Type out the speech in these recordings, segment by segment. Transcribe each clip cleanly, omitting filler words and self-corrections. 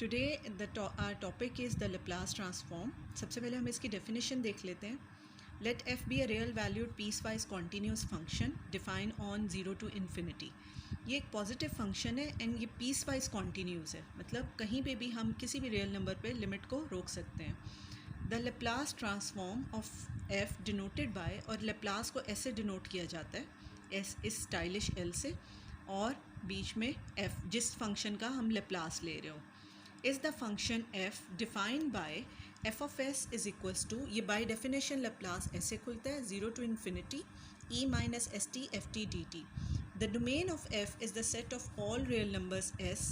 Today our topic is the Laplace transform. सबसे पहले हम इसकी definition देख लेते हैं. Let f be a real valued piecewise continuous function defined on 0 to infinity. ये एक पॉजिटिव फंक्शन है एंड ये पीस वाइज कॉन्टीन्यूस है, मतलब कहीं पे भी हम किसी भी रियल नंबर पे लिमिट को रोक सकते हैं. The Laplace transform of F denoted by, और लेप्लास को ऐसे डिनोट किया जाता है एस इस स्टाइलिश एल से, और बीच में एफ जिस फंक्शन का हम लेप्लास ले रहे हो, is the function F defined by F of S is equals to, ये बाय डेफिनेशन लेप्लास ऐसे खुलता है 0 to infinity e minus st ft dt. The domain of f is the set of all real numbers s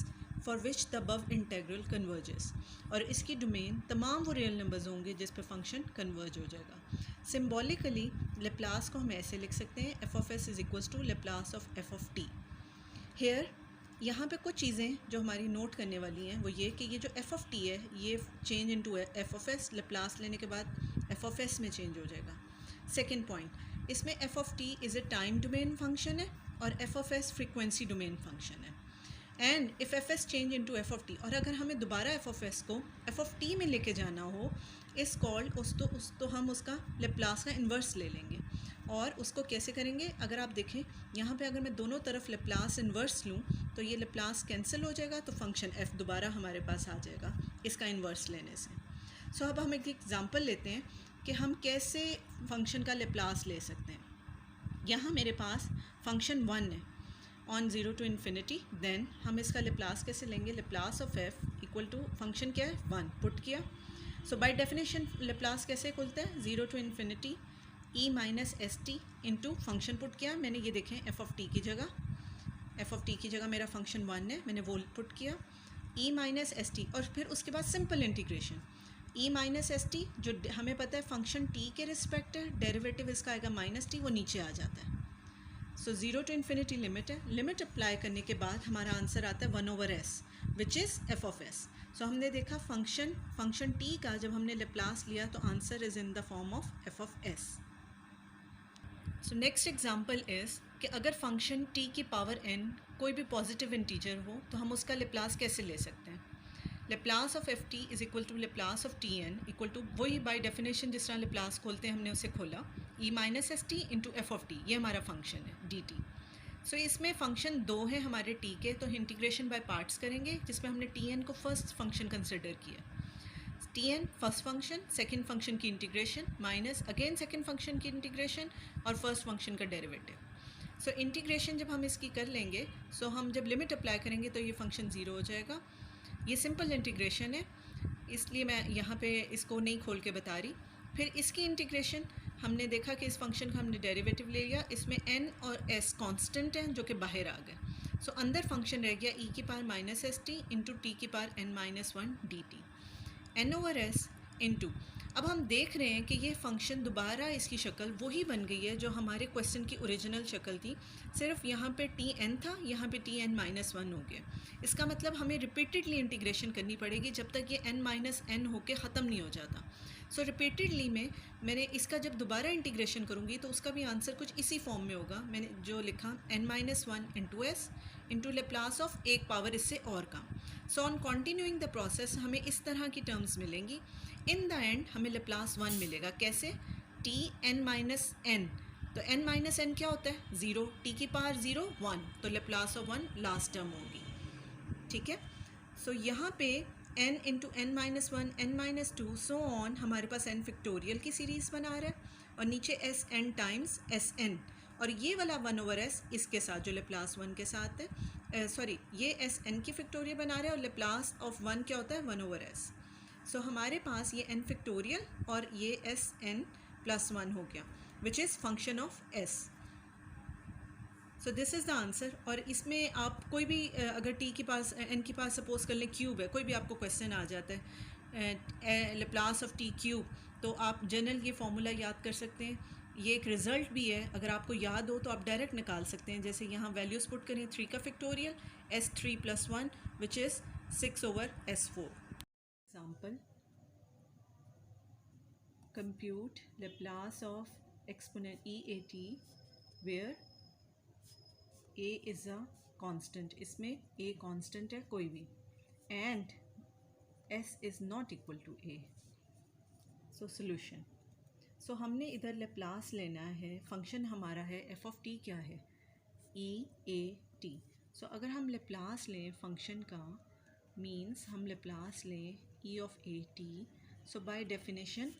for which the above integral converges. और इसकी domain तमाम वो real numbers होंगे जिस पे फंक्शन कन्वर्ज हो जाएगा. सिम्बॉलिकली लेप्लास को हम ऐसे लिख सकते हैं F of S is equals to Laplace of F of T. Here यहाँ पे कुछ चीज़ें जो हमारी नोट करने वाली हैं वो ये कि ये जो एफ ऑफ टी है ये change into F of S, Laplace लेने के बाद एफ ऑफ एस में चेंज हो जाएगा. सेकेंड पॉइंट, इसमें F of T is a time domain function है और F of S frequency domain function है. And if F S change into F of T, और अगर हमें दोबारा एफ ऑफ एस को एफ ऑफ टी में लेके जाना हो इस कॉल्ड उस तो हम उसका लेप्लास का इन्वर्स ले लेंगे. और उसको कैसे करेंगे, अगर आप देखें यहाँ पे अगर मैं दोनों तरफ लेप्लास इन्वर्स लूँ तो ये लेप्लास कैंसिल हो जाएगा, तो फंक्शन एफ दोबारा हमारे पास आ जाएगा इसका इन्वर्स लेने से. सो अब हम एक एग्जांपल लेते हैं कि हम कैसे फंक्शन का लेप्लास ले सकते हैं. यहाँ मेरे पास फंक्शन 1 है ऑन 0 to infinity, देन हम इसका लेप्लास कैसे लेंगे, Laplace of F equal to function क्या है 1 पुट किया. सो बाय डेफिनेशन लेप्लास कैसे खुलता है 0 to infinity e minus S T into function put किया मैंने, ये देखें एफ ऑफ टी की जगह मेरा फंक्शन 1 है, मैंने वो पुट किया e माइनस एस टी, और फिर उसके बाद simple integration e minus S T जो हमें पता है फंक्शन t के रिस्पेक्ट है, डेरिवेटिव इसका आएगा माइनस टी, वो नीचे आ जाता है. सो 0 to infinity लिमिट है, लिमिट अप्लाई करने के बाद हमारा आंसर आता है 1/s which is F of S. So हमने देखा फंक्शन t का जब हमने लेप्लास लिया तो answer is in the form of F of S. So next example is कि अगर फंक्शन t की पावर n कोई भी पॉजिटिव इंटीजर हो तो हम उसका लेप्लास कैसे ले सकते हैं. Laplace of F T is equal to Laplace of T N equal to वही बाय डेफिनेशन जिस तरह लेप्लास खोलते हैं हमने उसे खोला e minus S T into F of T, ये हमारा फंक्शन है डी टी. सो इसमें फंक्शन 2 है हमारे t के, तो इंटीग्रेशन बाय पार्ट्स करेंगे जिसमें हमने टी एन को फर्स्ट फंक्शन कंसिडर किया. T N first function, second function की integration minus again second function की इंटीग्रेशन और फर्स्ट फंक्शन का डेरिवेटिव. सो इंटीग्रेशन जब हम इसकी कर लेंगे सो हम जब लिमिट अप्लाई करेंगे तो ये फंक्शन 0 हो जाएगा. ये सिंपल इंटीग्रेशन है इसलिए मैं यहाँ पे इसको नहीं खोल के बता रही. फिर इसकी इंटीग्रेशन हमने देखा कि इस फंक्शन का हमने डेरिवेटिव ले लिया, इसमें n और s कांस्टेंट हैं जो कि बाहर आ गए. सो अंदर फंक्शन रह गया e की power minus S T into T की power n minus 1 D T n/s into. अब हम देख रहे हैं कि ये फंक्शन दोबारा इसकी शक्ल वही बन गई है जो हमारे क्वेश्चन की ओरिजिनल शक्ल थी, सिर्फ यहाँ पे टी एन था, यहाँ पे टी एन माइनस 1 हो गया. इसका मतलब हमें रिपीटेडली इंटीग्रेशन करनी पड़ेगी जब तक ये n माइनस एन होके ख़त्म नहीं हो जाता. सो रिपीटेडली में मैंने इसका जब दोबारा इंटीग्रेशन करूँगी तो उसका भी आंसर कुछ इसी फॉर्म में होगा. मैंने जो लिखा n minus 1 into S into Laplace of एक पावर इससे और कम. So on continuing the process हमें इस तरह की टर्म्स मिलेंगी. इन द एंड हमें लेप्लास 1 मिलेगा कैसे, टी एन माइनस एन, तो n माइनस एन क्या होता है 0, टी की पावर 0 1, तो लेप्लास ऑफ 1 लास्ट टर्म होगी. ठीक है. सो यहाँ पे n into N minus 1 n minus 2 so on हमारे पास n फिक्टोरियल की सीरीज़ बना रहा है, और नीचे S N times S N, और ये वाला 1/s इसके साथ जो लेप्लास 1 के साथ है, सॉरी ये एस एन की फिक्टोरियल बना रहा है और लेप्लास ऑफ 1 क्या होता है 1/s. सो हमारे पास ये n फिक्टोरियल और ये एस एन प्लस 1 हो गया which is function of s. So this is the answer. और इसमें आप कोई भी अगर t के पास n के पास सपोज कर लें क्यूब है, कोई भी आपको क्वेश्चन आ जाता है लेप्लास ऑफ t क्यूब, तो आप जनरल ये फार्मूला याद कर सकते हैं. ये एक रिज़ल्ट भी है, अगर आपको याद हो तो आप डायरेक्ट निकाल सकते हैं. जैसे यहाँ वैल्यूज़ पुट करें 3 का factorial s3 + 1 which is 6/s4. Example, compute Laplace of exponent EAT where a is a constant, इसमें a constant है कोई भी, and s is not equal to a। So solution, so हमने इधर लेप्लास लेना है, फंक्शन हमारा है एफ ऑफ टी क्या है, ई ए टी। सो अगर हम लेप्लास लें फंक्शन का, मीन्स हम लेप्लास लें E of A T, so by definition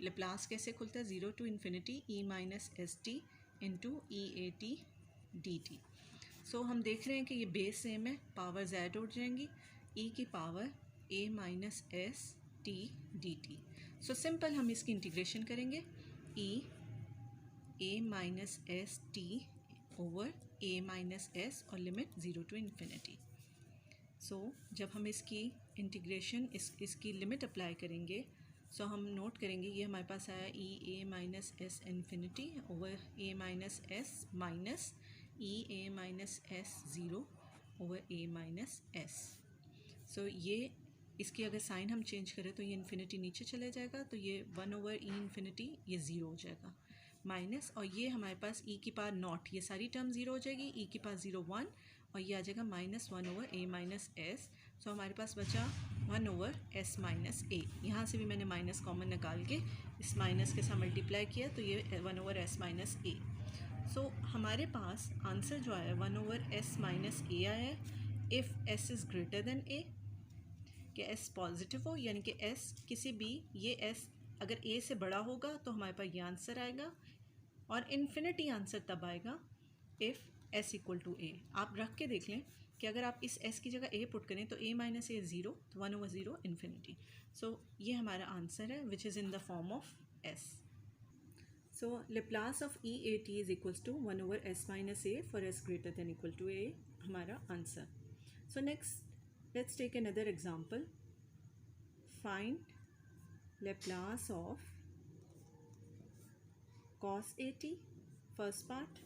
Laplace कैसे खुलता है, zero to infinity E minus S T into E A T D T. So हम देख रहे हैं कि ये बेस सेम है, पावर ज़ैड उठ जाएंगी, ई की power A minus S T D T. So simple हम इसकी इंटीग्रेशन करेंगे, E A minus S T over A minus S और लिमिट ज़ीरो टू इन्फिनिटी। सो जब हम इसकी इंटीग्रेशन इसकी लिमिट अप्लाई करेंगे, सो हम नोट करेंगे ये हमारे पास आया ई A minus S infinity over A minus S minus E A minus S zero over A minus s. So ये इसकी अगर साइन हम चेंज करें तो ये इन्फिनिटी नीचे चले जाएगा, तो ये वन ओवर ई इन्फिनिटी ये ज़ीरो हो जाएगा माइनस, और ये हमारे पास ई की पावर नॉट, ये सारी टर्म ज़ीरो हो जाएगी, ई की पावर ज़ीरो वन, और ये आ जाएगा minus one over A minus s. सो हमारे पास बचा वन ओवर एस माइनस ए। यहाँ से भी मैंने माइनस कॉमन निकाल के इस माइनस के साथ मल्टीप्लाई किया, तो ये one over S minus A. So हमारे पास आंसर जो आया one over S minus A आया है if S is greater than A, कि एस पॉजिटिव हो, यानी कि एस किसी भी, ये एस अगर ए से बड़ा होगा तो हमारे पास ये आंसर आएगा, और इन्फिनिटी आंसर तब आएगा इफ़ एस इक्वल टू ए। आप रख के देख लें कि अगर आप इस एस की जगह ए पुट करें तो ए माइनस ए ज़ीरो, तो one over zero infinity. So ये हमारा आंसर है which is in the form of S. So Laplace of E A T is equals to one over S minus A for S greater than equal to A, हमारा answer. So next let's take another example. Find Laplace of cos at, first part,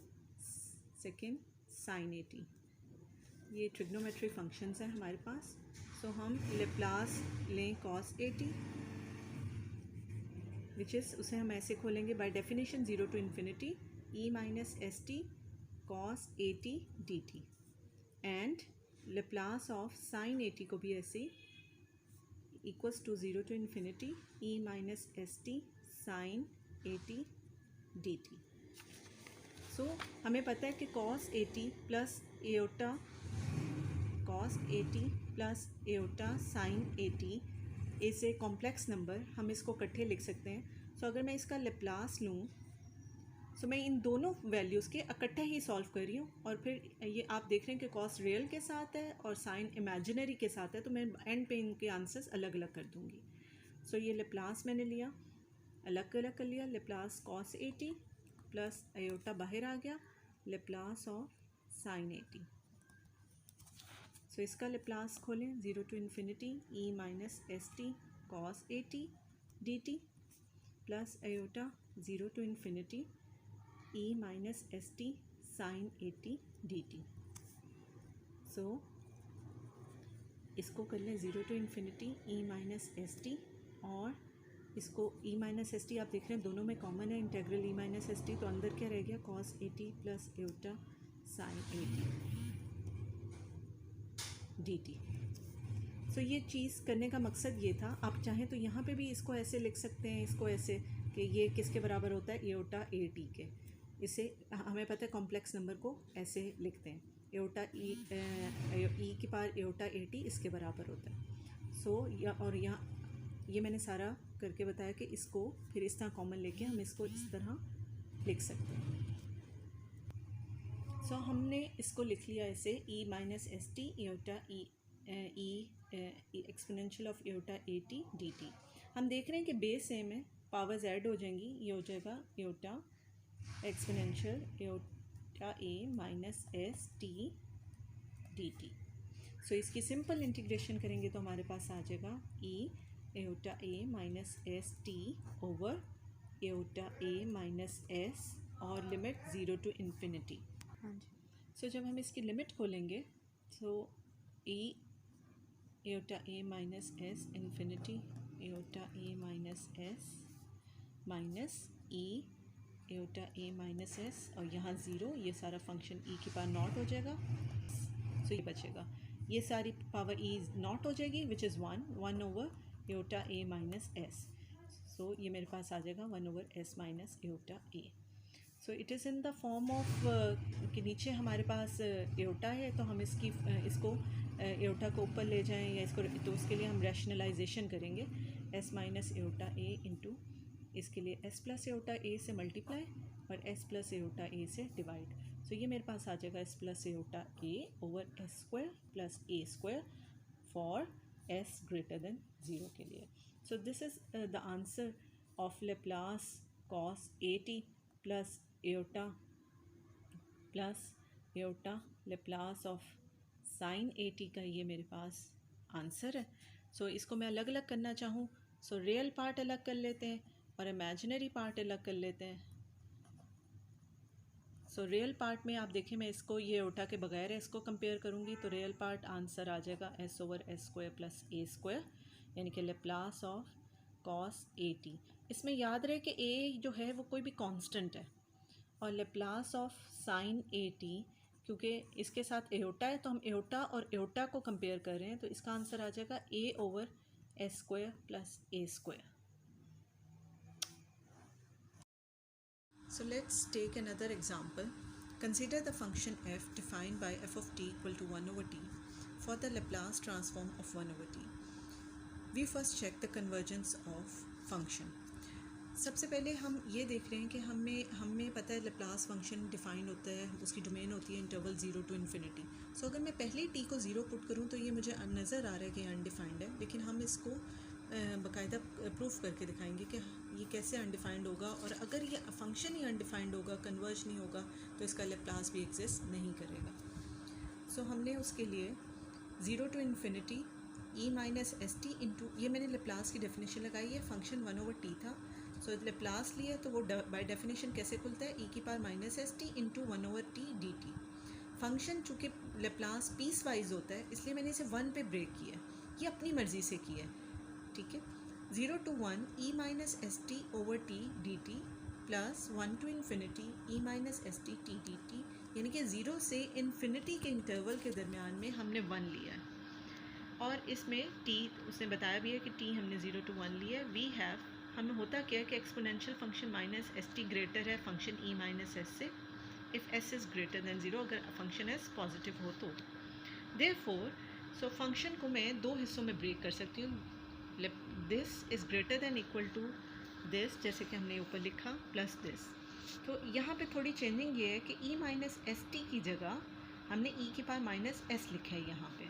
second sin at। ये trigonometry functions हैं हमारे पास। सो हम Laplace लें cos at, which is उसे हम ऐसे खोलेंगे by definition zero to infinity E minus S T cos A T D T, and Laplace of sine A T को भी ऐसे equals to zero to infinity E minus S T sine A T D T. So हमें पता है कि cos A T plus iota, cos A T plus iota sine A T is a complex number, हम इसको इकट्ठे लिख सकते हैं। सो अगर मैं इसका लेप्लास लूँ, सो मैं इन दोनों वैल्यूज़ के इकट्ठे ही सॉल्व कर रही हूँ, और फिर ये आप देख रहे हैं कि कॉस रियल के साथ है और साइन इमेजिनरी के साथ है, तो मैं एंड पे इनके आंसर्स अलग अलग कर दूँगी। सो ये लेप्लास मैंने लिया, अलग अलग कर लिया, Laplace cos A T plus iota बाहर आ गया, Laplace of sine A T. So इसका लेप्लास खोलें, zero to infinity E minus S T cos A T D T plus iota zero to infinity E minus S T sine A T D T. So इसको कर लें zero to infinity E minus S T, और इसको ई minus S T आप देख रहे हैं दोनों में कॉमन है, integral e minus S t, तो अंदर क्या रह गया cos A T plus eta sine A T D T. So ये चीज़ करने का मकसद ये था। आप चाहें तो यहाँ पे भी इसको ऐसे लिख सकते हैं, इसको ऐसे कि ये किसके बराबर होता है, एओटा ए टी के। इसे हमें पता है कॉम्प्लेक्स नंबर को ऐसे लिखते हैं, एओटा ई की पावर एओटा ए टी इसके बराबर होता है। सो और यहाँ ये मैंने सारा करके बताया कि इसको फिर इस तरह कॉमन लेके हम इसको इस तरह लिख सकते हैं। सो हमने इसको लिख लिया ऐसे e minus S t iota e exponential of iota a T D t. हम देख रहे हैं कि बेस सेम है, पावर्स ऐड हो जाएंगी, ये हो जाएगा iota exponential iota a minus S T D T. So इसकी सिंपल इंटीग्रेशन करेंगे तो हमारे पास आ जाएगा e iota a minus S T over iota a minus S और लिमिट ज़ीरो टू इन्फिनिटी। हाँ जी। सो जब हम इसकी लिमिट खोलेंगे तो ई iota a minus S infinity aorta a minus S minus E iota a minus S, और यहाँ ज़ीरो, ये सारा फंक्शन ई की पावर नॉट हो जाएगा। सो ये बचेगा ये सारी पावर ई नॉट हो जाएगी which is 1 over iota a minus s. So ये मेरे पास आ जाएगा 1 over S minus iota a. So it is in the form of कि नीचे हमारे पास एओटा है, तो हम इसको एओटा को ऊपर ले जाएं या इसको, तो उसके लिए हम रैशनलाइजेशन करेंगे. एस माइनस एओटा ए इंटू इसके लिए एस प्लस एओटा ए से मल्टीप्लाई और एस प्लस एओटा ए से डिवाइड. सो ये मेरे पास आ जाएगा S plus aorta A over s square plus a square for S greater than 0 के लिए. So this is the answer of Laplace cos A T plus aorta Laplace of sine A T का ये मेरे पास answer है. सो इसको मैं अलग अलग करना चाहूँ, सो रियल पार्ट अलग कर लेते हैं और इमेजिनरी पार्ट अलग कर लेते हैं. सो रियल पार्ट में आप देखें, मैं इसको ये एओटा के बगैर इसको कंपेयर करूँगी तो रियल पार्ट आंसर आ जाएगा s over s square plus a square, यानी कि Laplace of cos A t. इसमें याद रहे कि ए जो है वो कोई भी कांस्टेंट है, और Laplace of sine A T क्योंकि इसके साथ एओटा है तो हम एओटा और एओटा को कंपेयर कर रहे हैं, तो इसका आंसर आ जाएगा a over s square plus a square. So let's take another example. Consider the function f defined by f of t equal to 1 over t for the Laplace transform of 1 over t. We first check the convergence of function. सबसे पहले हम ये देख रहे हैं कि हमें पता है लेप्लास फंक्शन डिफ़ाइन होता है, उसकी डोमेन होती है इंटरवल 0 to इन्फिनिटी. सो अगर मैं पहले टी को 0 पुट करूँ तो ये मुझे नज़र आ रहा है कि अनडिफाइंड है, लेकिन हम इसको बाकायदा प्रूफ करके दिखाएंगे कि ये कैसे अनडिफाइंड होगा, और अगर ये फंक्शन ही अनडिफाइंड होगा, कन्वर्ज नहीं होगा, तो इसका लेप्लास भी एग्जिस्ट नहीं करेगा. सो हमने उसके लिए 0 to infinity E minus S T into, ये मैंने लेप्लास की डेफिनेशन लगाई है, फंक्शन 1 over t था. सो लेप्लास लिया तो वो बाय डेफिनेशन कैसे खुलता है, ई की power minus S T into 1 over t D T. Function चूँकि लेप्लास पीस वाइज होता है इसलिए मैंने इसे 1 पे ब्रेक किया है, ये अपनी मर्ज़ी से किया है. ठीक है, 0 to 1 E minus S T over T D T plus 1 to infinity E minus S T T D T, यानी कि 0 से इन्फिनिटी के इंटरवल के दरमियान में हमने 1 लिया है. और इसमें t उसने बताया भी है कि t हमने 0 to 1 लिया है. वी हैव, हमें होता क्या है कि exponential function minus S T greater है फंक्शन ई माइनस एस से, if S is greater then 0, अगर फंक्शन एस पॉजिटिव हो तो. देयरफॉर सो फंक्शन को मैं दो हिस्सों में ब्रेक कर सकती हूँ. This is greater than equal to this, जैसे कि हमने ऊपर लिखा, प्लस दिस. तो यहाँ पे थोड़ी चेंजिंग ये है कि ई माइनस एस टी की जगह हमने ई की पावर माइनस एस लिखा है यहाँ पे.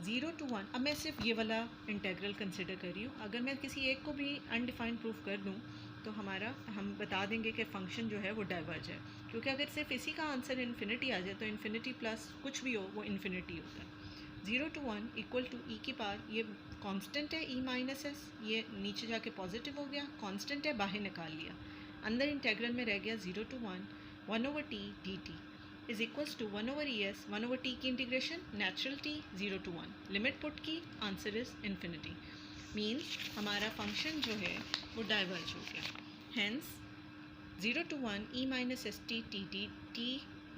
0 to 1, अब मैं सिर्फ ये वाला इंटेग्रल कंसिडर कर रही हूँ. अगर मैं किसी एक को भी अनडिफाइंड प्रूफ कर दूँ तो हम बता देंगे कि फ़ंक्शन जो है वो डाइवर्ज है, क्योंकि अगर सिर्फ इसी का आंसर इन्फिनिटी आ जाए तो इन्फिनिटी प्लस कुछ भी हो वो इन्फिनिटी होता है. 0 to 1 इक्वल टू ई की पावर, ये कांस्टेंट है ई माइनस एस, ये नीचे जाके पॉजिटिव हो गया, कांस्टेंट है बाहर निकाल लिया, अंदर इंटेग्रल में रह गया 0 to 1 over t D T is equals to 1 over es, 1 over t की integration natural t 0 to 1, limit put की, आंसर इज़ इन्फिनिटी. मीन्स हमारा फंक्शन जो है वो डाइवर्ज हो गया. Hence 0 to 1 e minus S T T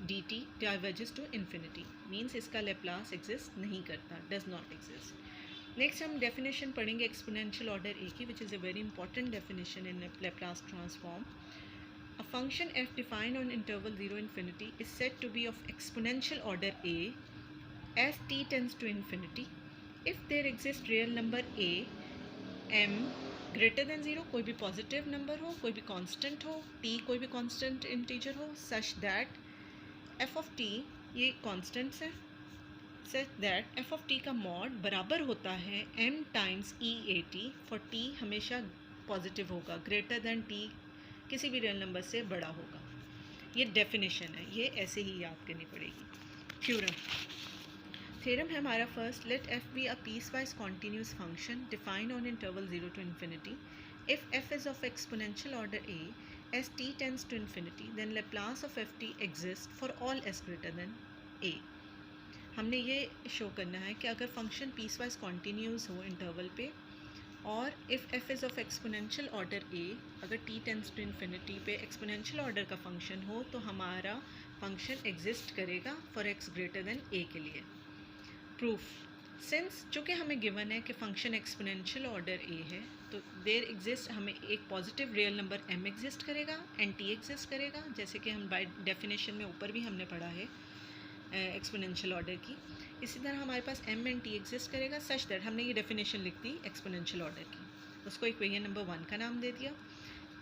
D T diverges to infinity, means इसका Laplace exist नहीं करता, डज नॉट एग्जिस्ट. नेक्स्ट हम डेफिनेशन पढ़ेंगे एक्सपोनेंशियल ऑर्डर ए की, which is a very important definition in Laplace transform. A function f defined on interval 0 infinity is said to be of exponential order a as t tends to infinity if there exists real number a m greater than 0, कोई भी positive number हो, कोई भी constant हो, t कोई भी constant integer हो, such that f of t, ये कांस्टेंट्स है, such that f of t का मॉड बराबर होता है m times e a t, for t हमेशा पॉजिटिव होगा, ग्रेटर दैन t किसी भी रियल नंबर से बड़ा होगा. ये डेफिनेशन है, ये ऐसे ही याद करनी पड़ेगी. थ्योरम है हमारा first. Let f be a piecewise continuous function defined on interval 0 to infinity. If f is of exponential order a as t tends to infinity, then Laplace of ft exists for all s greater than a. हमने ये show करना है कि अगर function piecewise continuous हो interval पे, और if f is of exponential order a, अगर t टेंड्स टू इन्फिनिटी पे एक्सपोनेंशियल ऑर्डर का फंक्शन हो तो हमारा फंक्शन एग्जिस्ट करेगा for x greater than a के लिए. प्रूफ सिंस चूँकि हमें गिवन है कि फंक्शन एक्सपोनेंशियल ऑर्डर ए है, तो देयर एग्जिस्ट हमें एक positive real number m exist करेगा एंड t एग्जिस्ट करेगा, जैसे कि हम बाय डेफिनेशन में ऊपर भी हमने पढ़ा है एक्सपोनेंशियल ऑर्डर की। इसी तरह हमारे पास m एंड t एग्जिस्ट करेगा सच दैट हमने ये डेफिनेशन लिख दी एक्सपोनेंशियल ऑर्डर की, उसको इक्वेशन नंबर 1 का नाम दे दिया।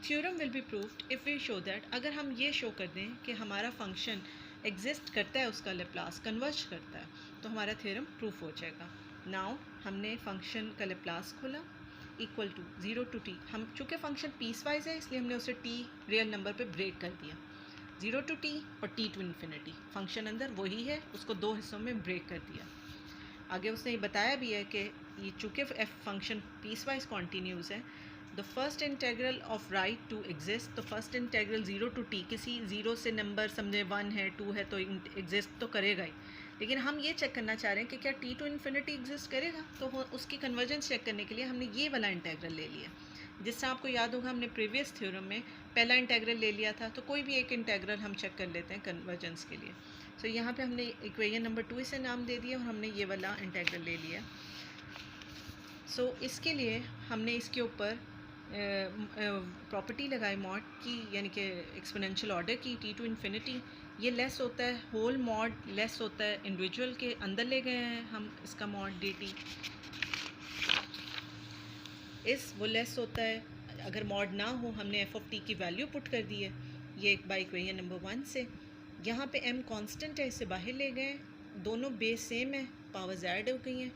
Theorem will be proved if we show that, अगर हम ये शो कर दें कि हमारा फंक्शन एग्जिस्ट करता है, उसका लेप्लास कन्वर्ज करता है, तो हमारा थ्योरम प्रूफ हो जाएगा। नाउ हमने फंक्शन का लेप्लास खोला इक्वल टू 0 to t। हम चूँकि फंक्शन पीस वाइज है इसलिए हमने उसे t रियल नंबर पे ब्रेक कर दिया, 0 to t और t to इन्फिनिटी। फंक्शन अंदर वही है, उसको दो हिस्सों में ब्रेक कर दिया। आगे उसने ये बताया भी है कि ये चूँकि फंक्शन पीस वाइज कॉन्टीन्यूस है, the first integral of right to exist, तो फर्स्ट इंटेग्रल 0 to t, किसी 0 से नंबर समझे 1 है 2 है तो एग्जिस्ट तो करेगा ही, लेकिन हम ये चेक करना चाह रहे हैं कि क्या t to इन्फिनिटी एग्जिस्ट करेगा, तो उसकी कन्वर्जेंस चेक करने के लिए हमने ये वाला इंटेग्रल ले लिया। जिससे आपको याद होगा हमने प्रीवियस थ्योरम में पहला इंटेग्रल ले लिया था, तो कोई भी एक इंटेग्रल हम चेक कर लेते हैं कन्वर्जेंस के लिए। तो यहाँ पे हमने इक्वेशन नंबर 2 इसे नाम दे दिया और हमने ये वाला इंटेग्रल ले लिया। इसके लिए हमने इसके ऊपर प्रॉपर्टी लगाई मॉड की, यानी कि एक्सपोनेंशियल ऑर्डर की t to इन्फिनिटी, ये लेस होता है, होल मॉड लेस होता है इंडिविजुअल के, अंदर ले गए हैं हम इसका मॉड dt, वो लेस होता है। अगर मॉड ना हो हमने f of t की वैल्यू पुट कर दी है, ये एक बाई इक्वेशन नंबर 1 से। यहाँ पे m कांस्टेंट है, इसे बाहर ले गए, दोनों बेस सेम है, पावर्स ऐड हो गई हैं,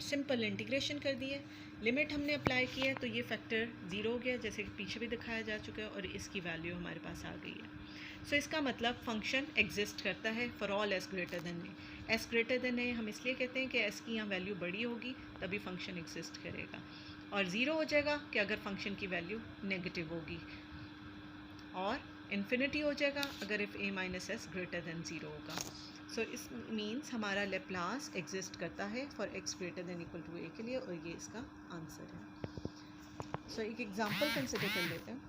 सिंपल इंटीग्रेशन कर दी है, लिमिट हमने अप्लाई की है, तो ये फैक्टर 0 हो गया जैसे कि पीछे भी दिखाया जा चुका है, और इसकी वैल्यू हमारे पास आ गई है। इसका मतलब फंक्शन एग्जिस्ट करता है for all s greater than a. s greater than a हम इसलिए कहते हैं कि s की यहाँ वैल्यू बड़ी होगी तभी फंक्शन एग्जिस्ट करेगा, और 0 हो जाएगा कि अगर फंक्शन की वैल्यू नेगेटिव होगी, और इन्फिनिटी हो जाएगा अगर if a minus S greater than 0 होगा। इस मीन्स हमारा लेप्लास एग्जिस्ट करता है for x greater than equal to a के लिए, और ये इसका आंसर है। एक एग्जांपल कंसिडर कर लेते हैं।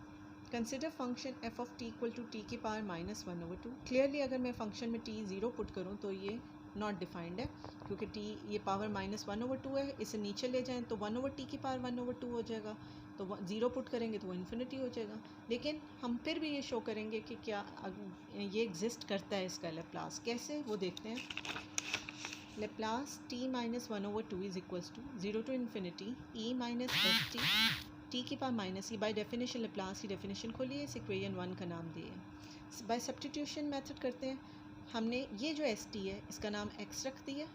Consider function f of t equal to t की पावर -1/2। क्लियरली अगर मैं फंक्शन में t 0 पुट करूँ तो ये नॉट डिफाइंड है, क्योंकि t ये पावर -1/2 है, इसे नीचे ले जाएं तो 1/t की पावर 1/2 हो जाएगा, तो 0 पुट करेंगे तो वो इन्फिनिटी हो जाएगा। लेकिन हम फिर भी ये शो करेंगे कि क्या ये एग्जिस्ट करता है, इसका लेप्लास कैसे वो देखते हैं। Laplace t -1/2 is equals to 0 to infinity e minus S T, t की power minus e. By definition Laplace की डेफिनेशन खोलिए, इस इक्वेशन 1 का नाम दिए। बाय सब्स्टिट्यूशन मेथड करते हैं, हमने ये जो एस टी है इसका नाम x रख दिया,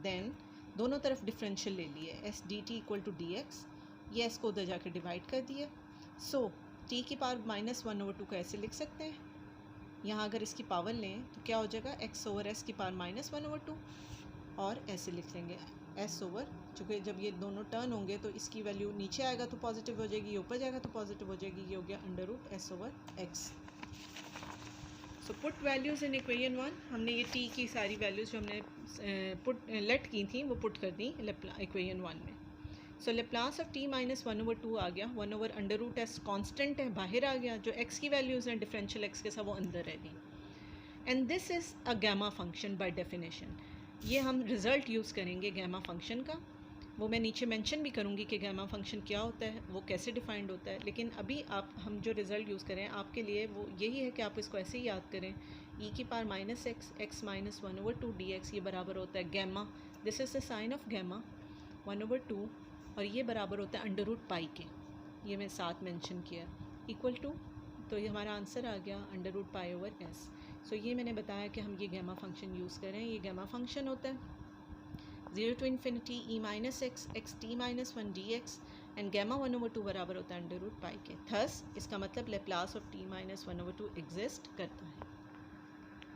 देन दोनों तरफ डिफरेंशियल ले लिए, S D T equal to D X, ये एस को उधर जाके डिवाइड कर दिया। t की पावर -1/2 को ऐसे लिख सकते हैं, यहाँ अगर इसकी पावर लें तो क्या हो जाएगा, x ओवर s की पावर -1/2, और ऐसे लिख लेंगे s ओवर, चूँकि जब ये दोनों टर्न होंगे तो इसकी वैल्यू नीचे आएगा तो पॉजिटिव हो जाएगी, ये ऊपर जाएगा तो पॉजिटिव हो जाएगी, ये हो गया √s over x। Put values in equation 1, हमने ये t की सारी वैल्यूज़ जो हमने लेट की थी वो पुट कर दी इक्वेशन 1 में। लेप्लास ऑफ t -1/2 आ गया, 1 ओवर √s कॉन्स्टेंट है, बाहर आ गया, जो x की वैल्यूज़ हैं डिफरेंशियल x के साथ वो अंदर रह गई। And this is a gamma function by definition. ये हम रिज़ल्ट यूज़ करेंगे गैमा फंक्शन का, वो मैं नीचे मेंशन भी करूँगी कि गैमा फंक्शन क्या होता है, वो कैसे डिफाइंड होता है। लेकिन अभी हम जो रिज़ल्ट यूज़ करें आपके लिए वो यही है कि आप इसको ऐसे ही याद करें, e की पावर -x x -1/2 dx, ये बराबर होता है gamma, this is the sine of gamma 1/2, और ये बराबर होता है √π के, ये मैं साथ मेंशन किया, इक्वल टू, तो ये हमारा आंसर आ गया √π ओवर s। ये मैंने बताया कि हम ये गैमा फंक्शन यूज़ करें, ये गैमा फंक्शन होता है 0 to infinity e minus x x t minus 1 dx, and gamma 1/2 बराबर होता है √π के। थस इसका मतलब लेप्लास ऑफ t -1/2 एग्जिस्ट करता है।